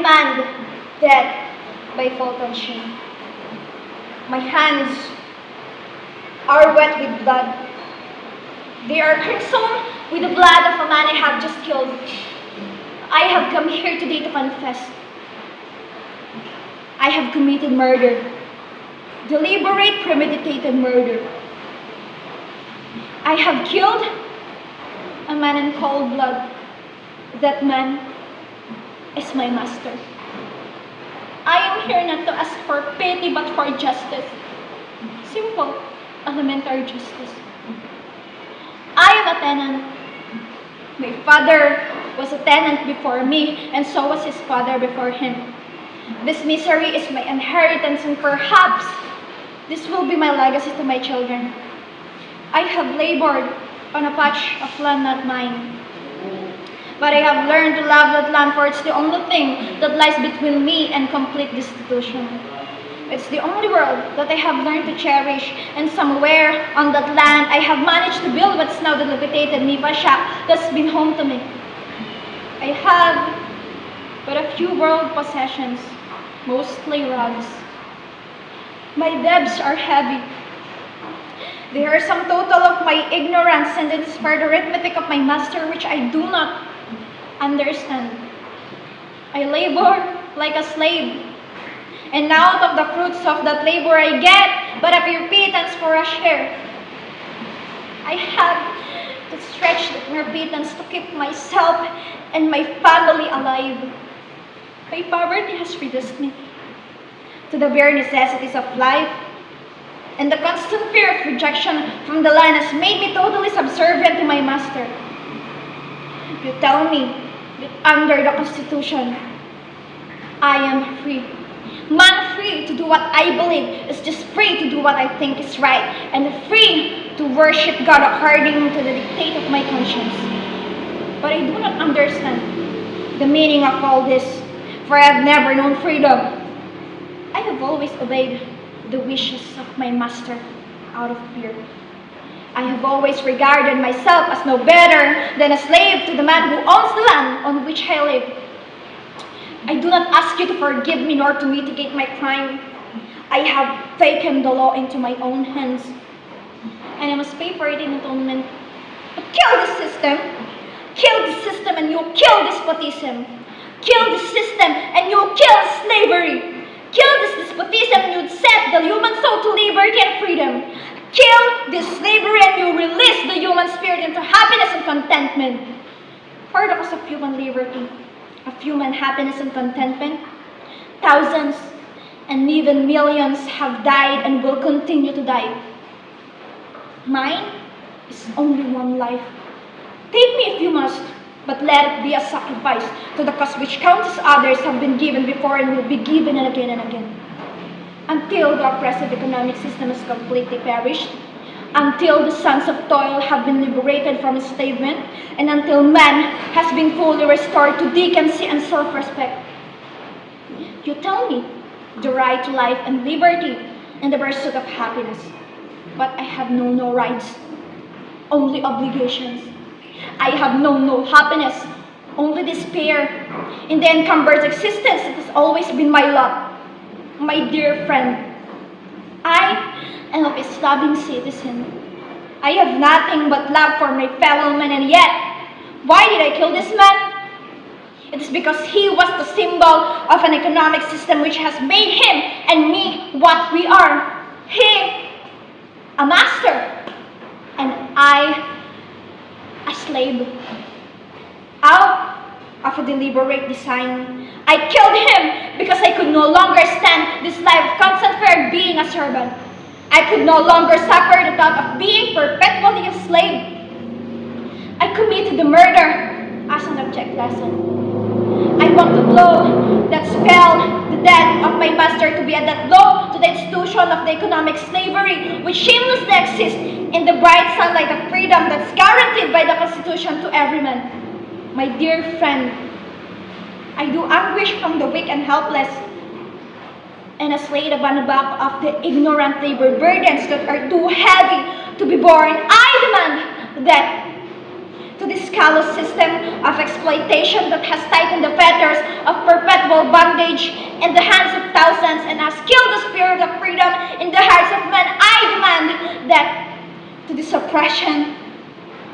demand death by fault and shame. My hands are wet with blood. They are crimson with the blood of a man I have just killed. I have come here today to confess. I have committed murder. Deliberate, premeditated murder. I have killed a man in cold blood. That man is my master. I am here not to ask for pity but for justice. Simple, elementary justice. I am a tenant. My father was a tenant before me, and so was his father before him. This misery is my inheritance, and perhaps this will be my legacy to my children. I have labored on a patch of land not mine, but I have learned to love that land, for it's the only thing that lies between me and complete destitution. It's the only world that I have learned to cherish, and somewhere on that land I have managed to build what's now the dilapidated Nipa shack that's been home to me. I have but a few world possessions, mostly rugs. My debts are heavy. They are some total of my ignorance, and it is for the arithmetic of my master which I do not understand. I labor like a slave, and out of the fruits of that labor I get but a few pittance for a share. I have to stretch that pittance to keep myself and my family alive. My poverty has reduced me to the bare necessities of life, and the constant fear of rejection from the land has made me totally subservient to my master. You tell me that under the Constitution, I am free. Man free to do what I believe is just free to do what I think is right, and free to worship God according to the dictate of my conscience. But I do not understand the meaning of all this, for I have never known freedom. I have always obeyed the wishes of my master out of fear. I have always regarded myself as no better than a slave to the man who owns the land on which I live. I do not ask you to forgive me nor to mitigate my crime. I have taken the law into my own hands, and I must pay for it in atonement. But kill the system. Kill the system and you kill despotism. Kill the system and you kill slavery. Kill this despotism and you set the human soul to liberty and freedom. Kill this slavery and you release the human spirit into happiness and contentment. For the cause of human liberty, of human happiness and contentment, thousands and even millions have died and will continue to die. Mine is only one life. Take me if you must, but let it be a sacrifice to the cause which countless others have been given before and will be given again and again. Until the oppressive economic system is completely perished, until the sons of toil have been liberated from enslavement, and until man has been fully restored to decency and self-respect. You tell me the right to life and liberty and the pursuit of happiness, but I have known no rights, only obligations. I have known no happiness, only despair in the encumbered existence that has always been my lot. My dear friend, I am a peace-loving citizen. I have nothing but love for my fellow men, and yet, why did I kill this man? It is because he was the symbol of an economic system which has made him and me what we are. He, a master, and I, a slave. Out of a deliberate design, I killed him because I could no longer stand this life of constant fear of being a servant. I could no longer suffer the thought of being perpetually a slave. I committed the murder as an object lesson. I want the blow that spelled the death of my master to be a death blow to the institution of the economic slavery which shamelessly exists in the bright sunlight of freedom that's guaranteed by the Constitution to every man. My dear friend, I do anguish from the weak and helpless, and as laid upon the back of the ignorant labor burdens that are too heavy to be borne, I demand death to this callous system of exploitation that has tightened the fetters of perpetual bondage bondage in the hands of thousands and has killed the spirit of freedom in the hearts of men. I demand that to this oppression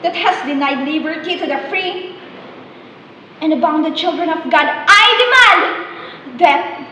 that has denied liberty to the free and the bounded children of God, I demand that